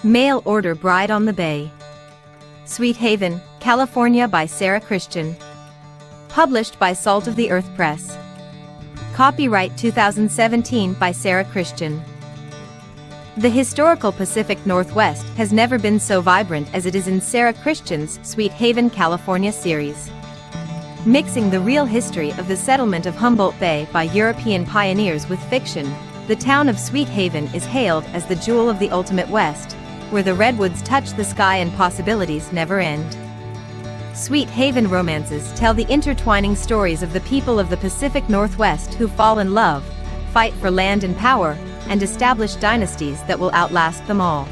Mail Order Bride on the Bay. Sweet Haven, California by Sarah Christian. Published by Salt of the Earth Press. Copyright 2017 by Sarah Christian. The historical Pacific Northwest has never been so vibrant as it is in Sarah Christian's Sweet Haven, California series. Mixing the real history of the settlement of Humboldt Bay by European pioneers with fiction, the town of Sweet Haven is hailed as the jewel of the ultimate West, where the redwoods touch the sky and possibilities never end. Sweet Haven romances tell the intertwining stories of the people of the Pacific Northwest who fall in love, fight for land and power, and establish dynasties that will outlast them all.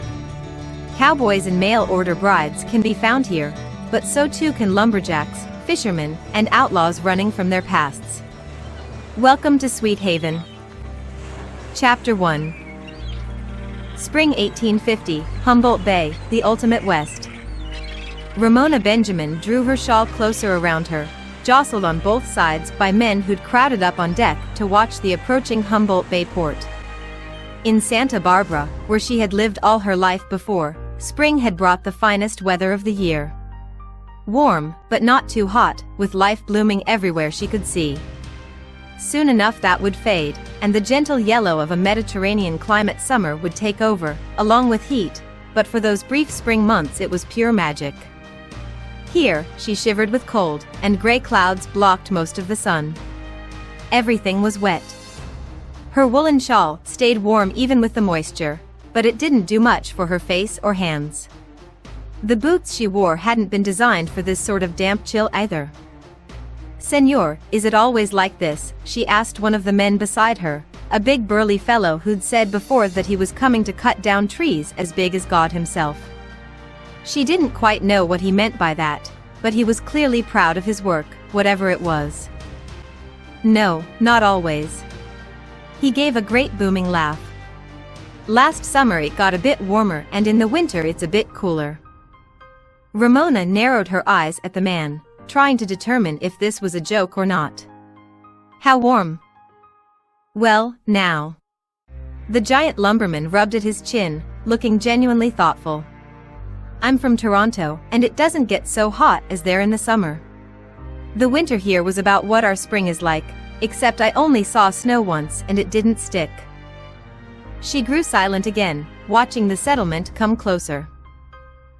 Cowboys and mail-order brides can be found here, but so too can lumberjacks, fishermen, and outlaws running from their pasts. Welcome to Sweet Haven. Chapter 1. Spring 1850, Humboldt Bay, the ultimate West. Ramona Benjamin drew her shawl closer around her, jostled on both sides by men who'd crowded up on deck to watch the approaching Humboldt Bay port. In Santa Barbara, where she had lived all her life before, spring had brought the finest weather of the year. Warm, but not too hot, with life blooming everywhere she could see. Soon enough that would fade, and the gentle yellow of a Mediterranean climate summer would take over, along with heat, but for those brief spring months it was pure magic. Here, she shivered with cold, and gray clouds blocked most of the sun. Everything was wet. Her woolen shawl stayed warm even with the moisture, but it didn't do much for her face or hands. The boots she wore hadn't been designed for this sort of damp chill either. "Senor, is it always like this?" she asked one of the men beside her, a big burly fellow who'd said before that he was coming to cut down trees as big as God himself. She didn't quite know what he meant by that, but he was clearly proud of his work, whatever it was. "No, not always." He gave a great booming laugh. "Last summer it got a bit warmer and in the winter it's a bit cooler." Ramona narrowed her eyes at the man, trying to determine if this was a joke or not. "How warm?" "Well, now." The giant lumberman rubbed at his chin, looking genuinely thoughtful. "I'm from Toronto, and it doesn't get so hot as there in the summer. The winter here was about what our spring is like, except I only saw snow once and it didn't stick." She grew silent again, watching the settlement come closer.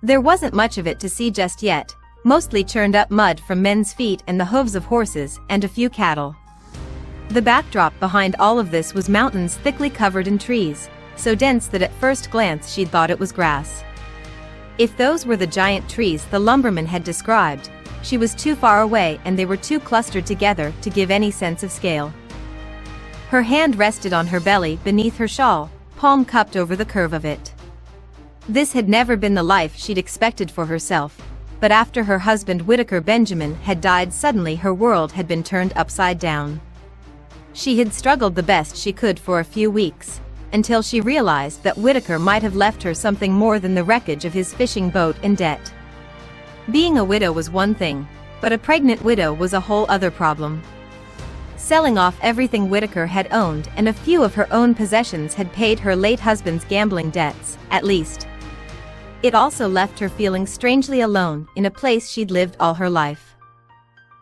There wasn't much of it to see just yet, mostly churned up mud from men's feet and the hooves of horses and a few cattle. The backdrop behind all of this was mountains thickly covered in trees, so dense that at first glance she'd thought it was grass. If those were the giant trees the lumberman had described, she was too far away and they were too clustered together to give any sense of scale. Her hand rested on her belly beneath her shawl, palm cupped over the curve of it. This had never been the life she'd expected for herself, but after her husband Whittaker Benjamin had died suddenly her world had been turned upside down. She had struggled the best she could for a few weeks, until she realized that Whittaker might have left her something more than the wreckage of his fishing boat and debt. Being a widow was one thing, but a pregnant widow was a whole other problem. Selling off everything Whittaker had owned and a few of her own possessions had paid her late husband's gambling debts, at least. It also left her feeling strangely alone in a place she'd lived all her life.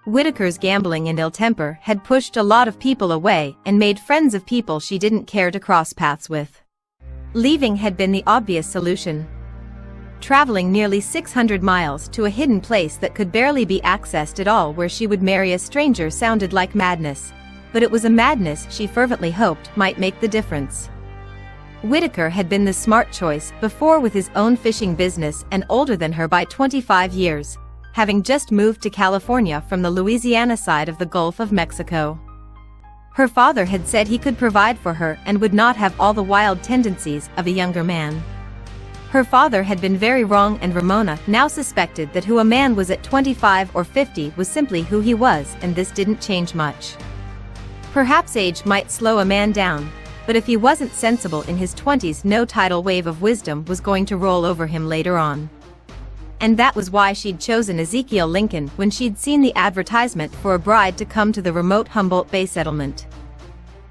Whittaker's gambling and ill temper had pushed a lot of people away and made friends of people she didn't care to cross paths with. Leaving had been the obvious solution. Traveling nearly 600 miles to a hidden place that could barely be accessed at all where she would marry a stranger sounded like madness, but it was a madness she fervently hoped might make the difference. Whittaker had been the smart choice before with his own fishing business and older than her by 25 years, having just moved to California from the Louisiana side of the Gulf of Mexico. Her father had said he could provide for her and would not have all the wild tendencies of a younger man. Her father had been very wrong and Ramona now suspected that who a man was at 25 or 50 was simply who he was and this didn't change much. Perhaps age might slow a man down, but if he wasn't sensible in his 20s no tidal wave of wisdom was going to roll over him later on. And that was why she'd chosen Zeke Lincoln when she'd seen the advertisement for a bride to come to the remote Humboldt Bay settlement.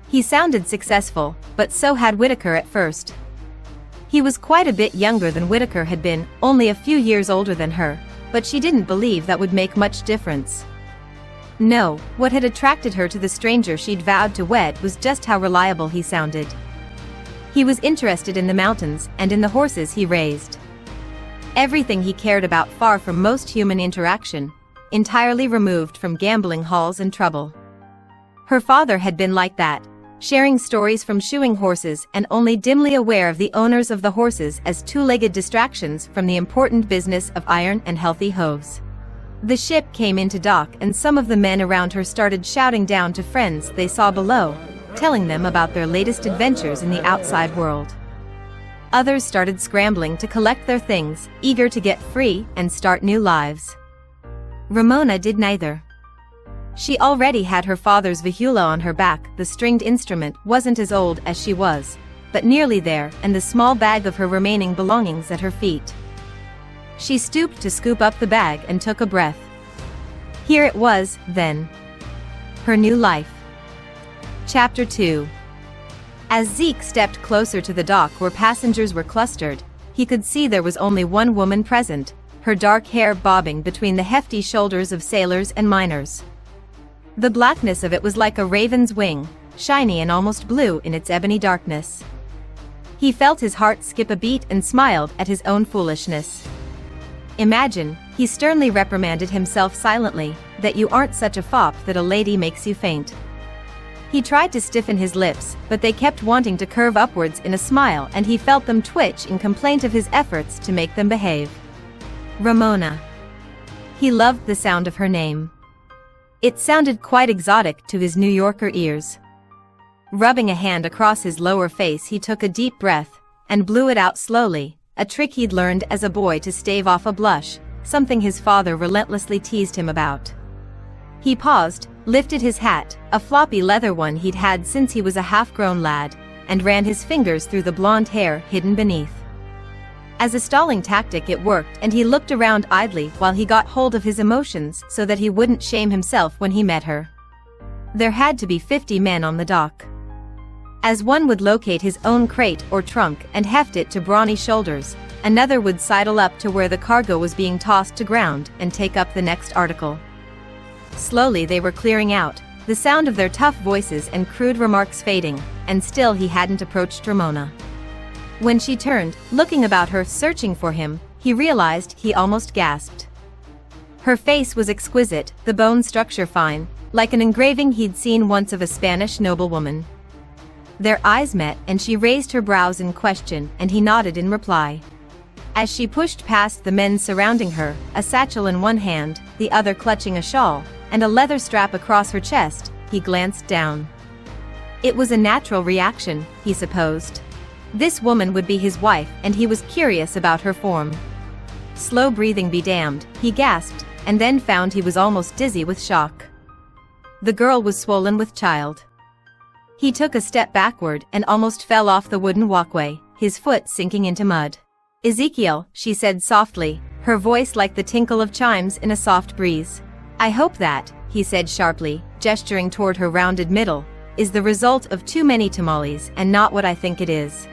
He sounded successful, but so had Whittaker at first. He was quite a bit younger than Whitaker had been, only a few years older than her, but she didn't believe that would make much difference. No, what had attracted her to the stranger she'd vowed to wed was just how reliable he sounded. He was interested in the mountains and in the horses he raised. Everything he cared about far from most human interaction, entirely removed from gambling halls and trouble. Her father had been like that, sharing stories from shoeing horses and only dimly aware of the owners of the horses as two-legged distractions from the important business of iron and healthy hooves. The ship came into dock and some of the men around her started shouting down to friends they saw below, telling them about their latest adventures in the outside world. Others started scrambling to collect their things, eager to get free and start new lives. Ramona did neither. She already had her father's vihula on her back. The stringed instrument wasn't as old as she was, but nearly there, and the small bag of her remaining belongings at her feet. She stooped to scoop up the bag and took a breath. Here it was, then. Her new life. Chapter 2. As Zeke stepped closer to the dock where passengers were clustered, he could see there was only one woman present, her dark hair bobbing between the hefty shoulders of sailors and miners. The blackness of it was like a raven's wing, shiny and almost blue in its ebony darkness. He felt his heart skip a beat and smiled at his own foolishness. Imagine, he sternly reprimanded himself silently, that you aren't such a fop that a lady makes you faint. He tried to stiffen his lips, but they kept wanting to curve upwards in a smile and he felt them twitch in complaint of his efforts to make them behave. Ramona. He loved the sound of her name. It sounded quite exotic to his New Yorker ears. Rubbing a hand across his lower face, he took a deep breath and blew it out slowly, a trick he'd learned as a boy to stave off a blush, something his father relentlessly teased him about. He paused, lifted his hat, a floppy leather one he'd had since he was a half-grown lad, and ran his fingers through the blonde hair hidden beneath. As a stalling tactic it worked, and he looked around idly while he got hold of his emotions so that he wouldn't shame himself when he met her. There had to be 50 men on the dock. As one would locate his own crate or trunk and heft it to brawny shoulders, another would sidle up to where the cargo was being tossed to ground and take up the next article. Slowly they were clearing out, the sound of their tough voices and crude remarks fading, and still he hadn't approached Ramona. When she turned, looking about her, searching for him, he realized he almost gasped. Her face was exquisite, the bone structure fine, like an engraving he'd seen once of a Spanish noblewoman. Their eyes met and she raised her brows in question and he nodded in reply. As she pushed past the men surrounding her, a satchel in one hand, the other clutching a shawl, and a leather strap across her chest, he glanced down. It was a natural reaction, he supposed. This woman would be his wife and he was curious about her form. Slow breathing be damned, he gasped, and then found he was almost dizzy with shock. The girl was swollen with child. He took a step backward and almost fell off the wooden walkway, his foot sinking into mud. Ezekiel, she said softly, her voice like the tinkle of chimes in a soft breeze. I hope that, he said sharply, gesturing toward her rounded middle, is the result of too many tamales and not what I think it is.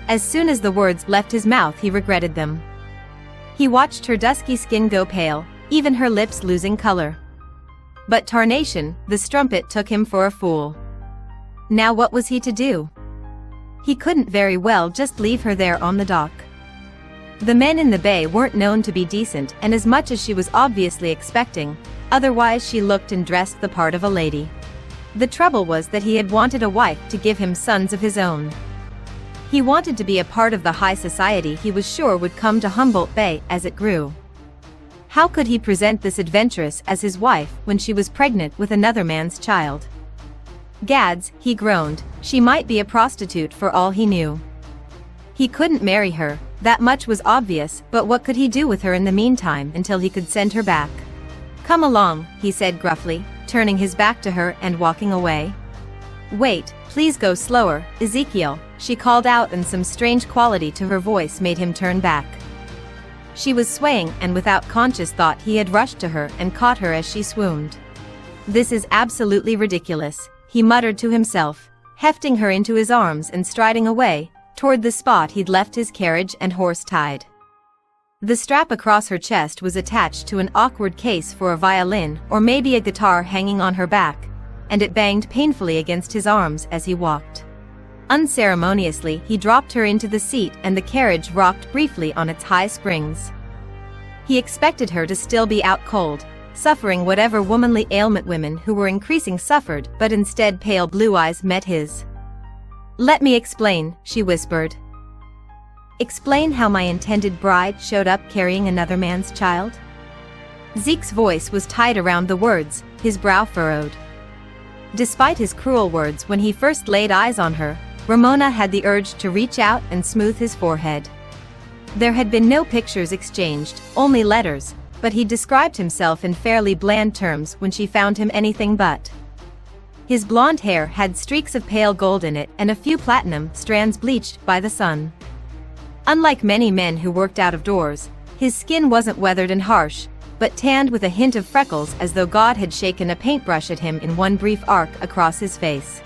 As soon as the words left his mouth he regretted them. He watched her dusky skin go pale, even her lips losing color. But tarnation, the strumpet took him for a fool. Now what was he to do? He couldn't very well just leave her there on the dock. The men in the bay weren't known to be decent, and as much as she was obviously expecting, otherwise she looked and dressed the part of a lady. The trouble was that he had wanted a wife to give him sons of his own. He wanted to be a part of the high society he was sure would come to Humboldt Bay as it grew. How could he present this adventuress as his wife when she was pregnant with another man's child? Gads, he groaned, she might be a prostitute for all he knew. He couldn't marry her, that much was obvious, but what could he do with her in the meantime until he could send her back? Come along, he said gruffly, turning his back to her and walking away. Wait, please go slower, Ezekiel, she called out, and some strange quality to her voice made him turn back. She was swaying, and without conscious thought he had rushed to her and caught her as she swooned. This is absolutely ridiculous, he muttered to himself, hefting her into his arms and striding away, toward the spot he'd left his carriage and horse tied. The strap across her chest was attached to an awkward case for a violin or maybe a guitar hanging on her back, and it banged painfully against his arms as he walked. Unceremoniously, he dropped her into the seat and the carriage rocked briefly on its high springs. He expected her to still be out cold, suffering whatever womanly ailment women who were increasing suffered, but instead pale blue eyes met his. "Let me explain," she whispered. "Explain how my intended bride showed up carrying another man's child?" Zeke's voice was tight around the words, his brow furrowed. Despite his cruel words when he first laid eyes on her, Ramona had the urge to reach out and smooth his forehead. There had been no pictures exchanged, only letters, but he described himself in fairly bland terms when she found him anything but. His blonde hair had streaks of pale gold in it and a few platinum strands bleached by the sun. Unlike many men who worked out of doors, his skin wasn't weathered and harsh, but tanned with a hint of freckles as though God had shaken a paintbrush at him in one brief arc across his face.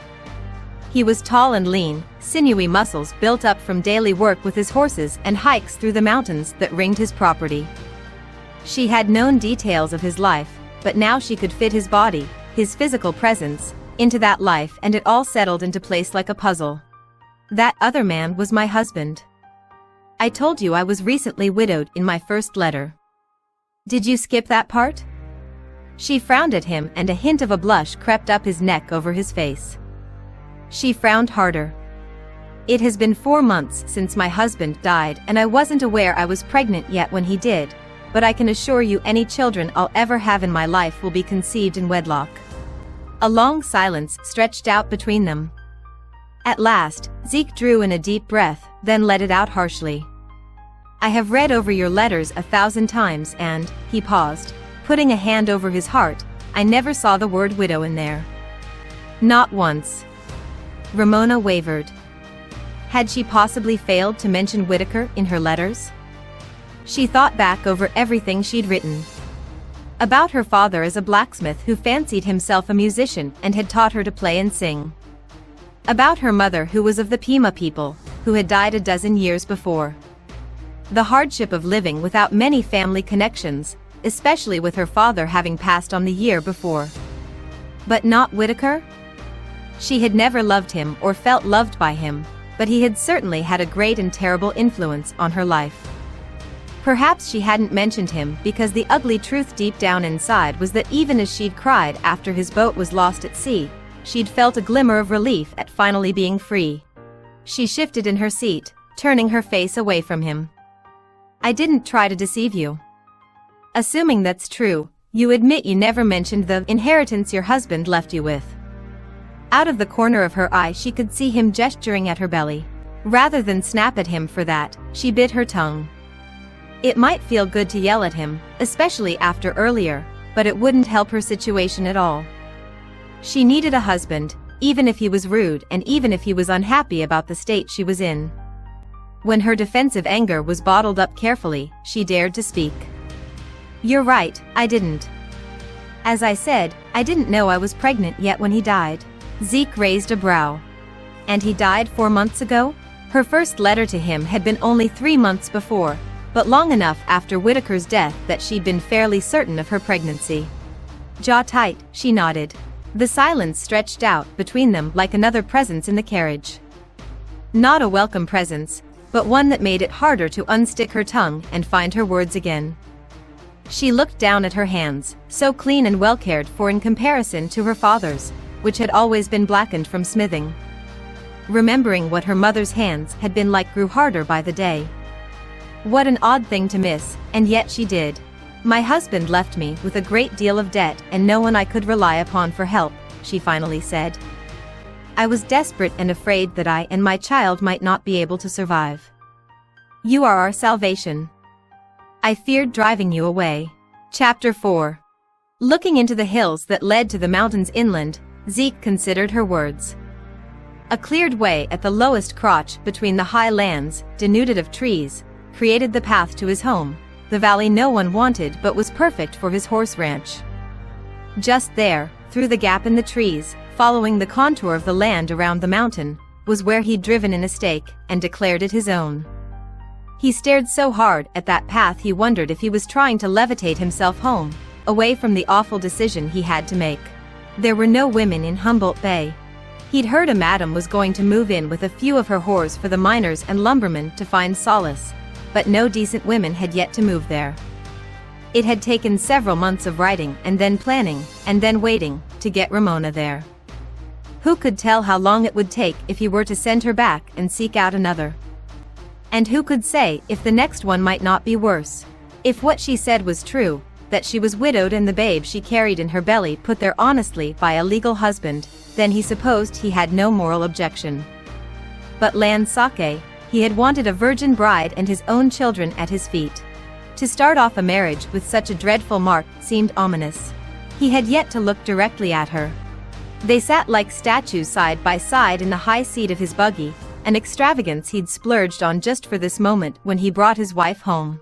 He was tall and lean, sinewy muscles built up from daily work with his horses and hikes through the mountains that ringed his property. She had known details of his life, but now she could fit his body, his physical presence, into that life, and it all settled into place like a puzzle. "That other man was my husband. I told you I was recently widowed in my first letter. Did you skip that part?" She frowned at him and a hint of a blush crept up his neck over his face. She frowned harder. "It has been 4 months since my husband died and I wasn't aware I was pregnant yet when he did, but I can assure you any children I'll ever have in my life will be conceived in wedlock." A long silence stretched out between them. At last, Zeke drew in a deep breath, then let it out harshly. "I have read over your letters 1,000 times and," he paused, putting a hand over his heart, "I never saw the word widow in there." "Not once." Ramona wavered. Had she possibly failed to mention Whitaker in her letters? She thought back over everything she'd written. About her father as a blacksmith who fancied himself a musician and had taught her to play and sing. About her mother who was of the Pima people, who had died a dozen years before. The hardship of living without many family connections, especially with her father having passed on the year before. But not Whitaker? She had never loved him or felt loved by him, but he had certainly had a great and terrible influence on her life. Perhaps she hadn't mentioned him because the ugly truth deep down inside was that even as she'd cried after his boat was lost at sea, she'd felt a glimmer of relief at finally being free. She shifted in her seat, turning her face away from him. "I didn't try to deceive you. Assuming that's true, you admit you never mentioned the inheritance your husband left you with." Out of the corner of her eye she could see him gesturing at her belly. Rather than snap at him for that, she bit her tongue. It might feel good to yell at him, especially after earlier, but it wouldn't help her situation at all. She needed a husband, even if he was rude and even if he was unhappy about the state she was in. When her defensive anger was bottled up carefully, she dared to speak. "You're right, I didn't. As I said, I didn't know I was pregnant yet when he died." Zeke raised a brow. "And he died 4 months ago?" Her first letter to him had been only 3 months before, but long enough after Whitaker's death that she'd been fairly certain of her pregnancy. Jaw tight, she nodded. The silence stretched out between them like another presence in the carriage. Not a welcome presence, but one that made it harder to unstick her tongue and find her words again. She looked down at her hands, so clean and well cared for in comparison to her father's, which had always been blackened from smithing. Remembering what her mother's hands had been like grew harder by the day. What an odd thing to miss, and yet she did. "My husband left me with a great deal of debt and no one I could rely upon for help," she finally said. "I was desperate and afraid that I and my child might not be able to survive. You are our salvation. I feared driving you away." Chapter 4. Looking into the hills that led to the mountains inland, Zeke considered her words. A cleared way at the lowest crotch between the high lands, denuded of trees, created the path to his home, the valley no one wanted but was perfect for his horse ranch. Just there, through the gap in the trees, following the contour of the land around the mountain, was where he'd driven in a stake and declared it his own. He stared so hard at that path he wondered if he was trying to levitate himself home, away from the awful decision he had to make. There were no women in Humboldt Bay. He'd heard a madam was going to move in with a few of her whores for the miners and lumbermen to find solace, but no decent women had yet to move there. It had taken several months of writing and then planning, and then waiting, to get Ramona there. Who could tell how long it would take if he were to send her back and seek out another? And who could say if the next one might not be worse? If what she said was true, that she was widowed and the babe she carried in her belly put there honestly by a legal husband, then he supposed he had no moral objection. But land sake, he had wanted a virgin bride and his own children at his feet. To start off a marriage with such a dreadful mark seemed ominous. He had yet to look directly at her. They sat like statues side by side in the high seat of his buggy, an extravagance he'd splurged on just for this moment when he brought his wife home.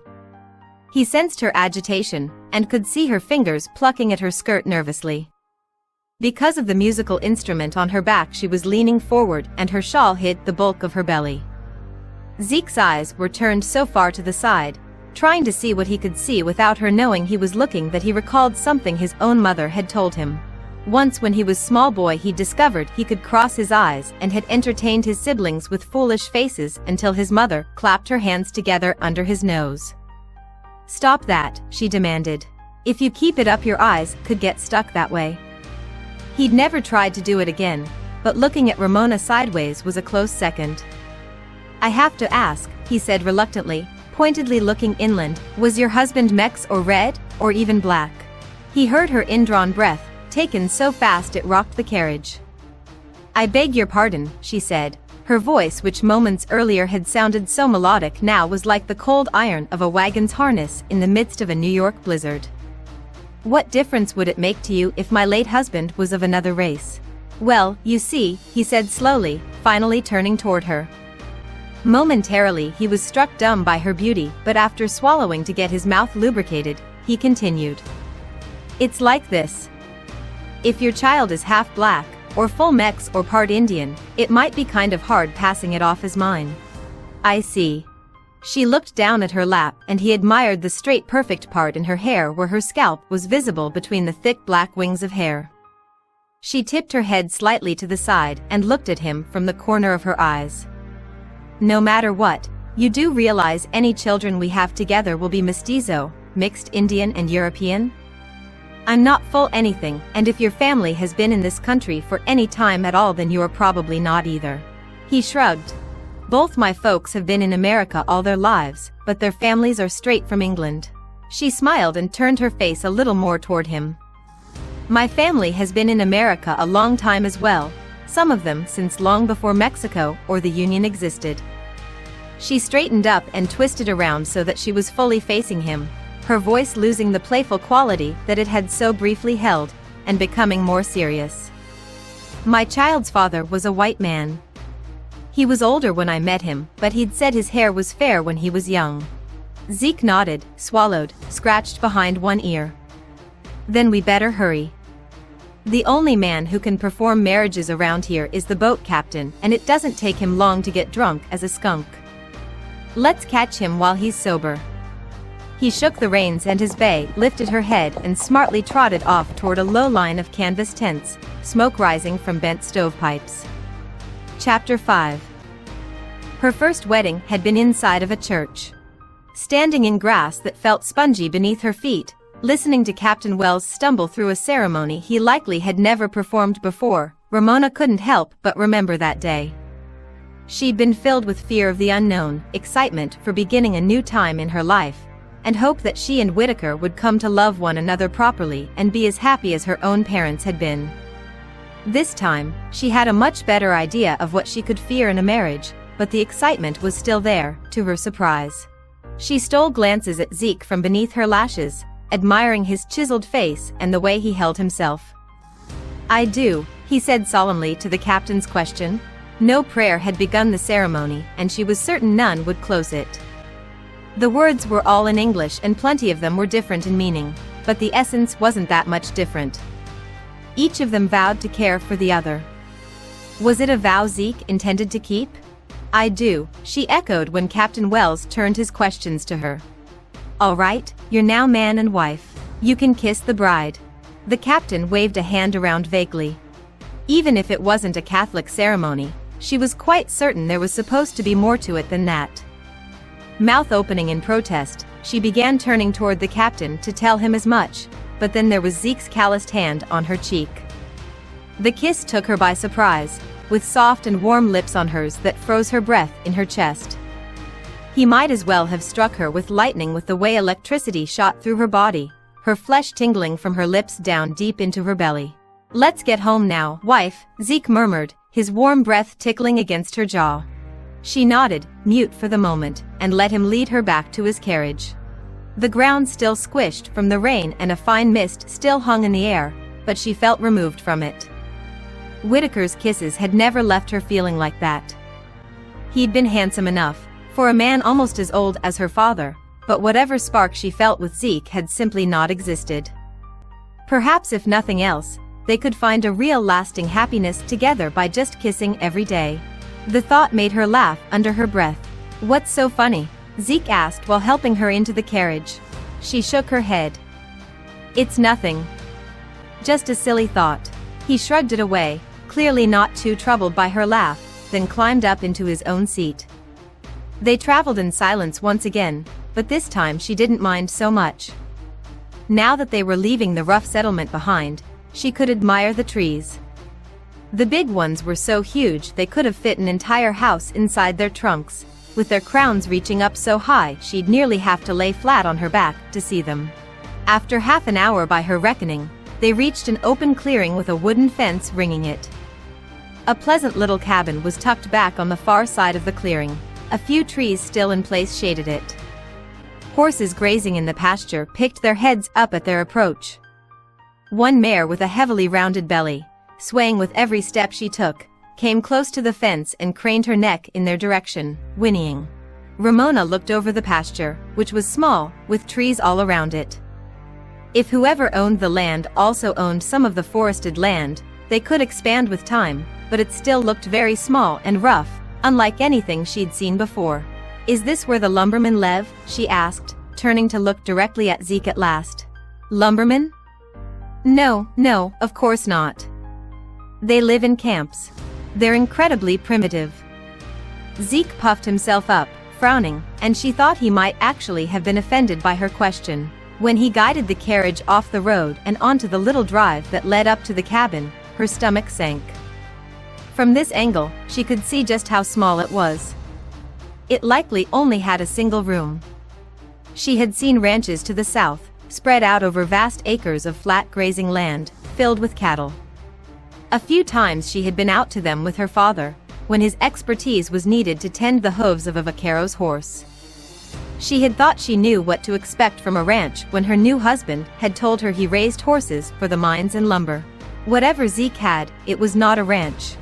He sensed her agitation, and could see her fingers plucking at her skirt nervously. Because of the musical instrument on her back she was leaning forward and her shawl hid the bulk of her belly. Zeke's eyes were turned so far to the side, trying to see what he could see without her knowing he was looking, that he recalled something his own mother had told him. Once when he was small boy he discovered he could cross his eyes and had entertained his siblings with foolish faces until his mother clapped her hands together under his nose. "Stop that," she demanded. "If you keep it up your eyes could get stuck that way." He'd never tried to do it again, but looking at Ramona sideways was a close second. "I have to ask," he said reluctantly, pointedly looking inland, "was your husband Mex or red, or even black?" He heard her indrawn breath, taken so fast it rocked the carriage. "I beg your pardon," she said. Her voice, which moments earlier had sounded so melodic, now was like the cold iron of a wagon's harness in the midst of a New York blizzard. "What difference would it make to you if my late husband was of another race?" "Well, you see," he said slowly, finally turning toward her. Momentarily he was struck dumb by her beauty, but after swallowing to get his mouth lubricated, he continued. "It's like this. If your child is half black, or full Mex or part Indian, it might be kind of hard passing it off as mine." "I see." She looked down at her lap and he admired the straight perfect part in her hair where her scalp was visible between the thick black wings of hair. She tipped her head slightly to the side and looked at him from the corner of her eyes. "No matter what, you do realize any children we have together will be mestizo, mixed Indian and European? I'm not full anything, and if your family has been in this country for any time at all then you're probably not either." He shrugged. "Both my folks have been in America all their lives, but their families are straight from England." She smiled and turned her face a little more toward him. "My family has been in America a long time as well, some of them since long before Mexico or the Union existed." She straightened up and twisted around so that she was fully facing him, her voice losing the playful quality that it had so briefly held, and becoming more serious. "My child's father was a white man. He was older when I met him, but he'd said his hair was fair when he was young." Zeke nodded, swallowed, scratched behind one ear. "Then we better hurry. The only man who can perform marriages around here is the boat captain, and it doesn't take him long to get drunk as a skunk. Let's catch him while he's sober." He shook the reins and his bay lifted her head and smartly trotted off toward a low line of canvas tents, smoke rising from bent stovepipes. Chapter 5. Her first wedding had been inside of a church. Standing in grass that felt spongy beneath her feet, listening to Captain Wells stumble through a ceremony he likely had never performed before, Ramona couldn't help but remember that day. She'd been filled with fear of the unknown, excitement for beginning a new time in her life, and hope that she and Whitaker would come to love one another properly and be as happy as her own parents had been. This time, she had a much better idea of what she could fear in a marriage, but the excitement was still there, to her surprise. She stole glances at Zeke from beneath her lashes, admiring his chiseled face and the way he held himself. "I do," he said solemnly to the captain's question. No prayer had begun the ceremony, and she was certain none would close it. The words were all in English and plenty of them were different in meaning, but the essence wasn't that much different. Each of them vowed to care for the other. Was it a vow Zeke intended to keep? "I do," she echoed when Captain Wells turned his questions to her. "All right, you're now man and wife. You can kiss the bride." The captain waved a hand around vaguely. Even if it wasn't a Catholic ceremony, she was quite certain there was supposed to be more to it than that. Mouth opening in protest, she began turning toward the captain to tell him as much, but then there was Zeke's calloused hand on her cheek. The kiss took her by surprise, with soft and warm lips on hers that froze her breath in her chest. He might as well have struck her with lightning with the way electricity shot through her body, her flesh tingling from her lips down deep into her belly. "Let's get home now, wife," Zeke murmured, his warm breath tickling against her jaw. She nodded, mute for the moment, and let him lead her back to his carriage. The ground still squished from the rain and a fine mist still hung in the air, but she felt removed from it. Whitaker's kisses had never left her feeling like that. He'd been handsome enough, for a man almost as old as her father, but whatever spark she felt with Zeke had simply not existed. Perhaps if nothing else, they could find a real lasting happiness together by just kissing every day. The thought made her laugh under her breath. "What's so funny?" Zeke asked while helping her into the carriage. She shook her head. "It's nothing. Just a silly thought." He shrugged it away, clearly not too troubled by her laugh, then climbed up into his own seat. They traveled in silence once again, but this time she didn't mind so much. Now that they were leaving the rough settlement behind, she could admire the trees. The big ones were so huge they could have fit an entire house inside their trunks, with their crowns reaching up so high she'd nearly have to lay flat on her back to see them. After half an hour by her reckoning, they reached an open clearing with a wooden fence ringing it. A pleasant little cabin was tucked back on the far side of the clearing. A few trees still in place shaded it. Horses grazing in the pasture picked their heads up at their approach. One mare with a heavily rounded belly, swaying with every step she took, came close to the fence and craned her neck in their direction, whinnying. Ramona looked over the pasture, which was small, with trees all around it. If whoever owned the land also owned some of the forested land, they could expand with time, but it still looked very small and rough, unlike anything she'd seen before. "Is this where the lumbermen live?" she asked, turning to look directly at Zeke at last. "Lumbermen? No, of course not. They live in camps. They're incredibly primitive." Zeke puffed himself up, frowning, and she thought he might actually have been offended by her question. When he guided the carriage off the road and onto the little drive that led up to the cabin, her stomach sank. From this angle, she could see just how small it was. It likely only had a single room. She had seen ranches to the south, spread out over vast acres of flat grazing land, filled with cattle. A few times she had been out to them with her father, when his expertise was needed to tend the hooves of a vaquero's horse. She had thought she knew what to expect from a ranch when her new husband had told her he raised horses for the mines and lumber. Whatever Zeke had, it was not a ranch.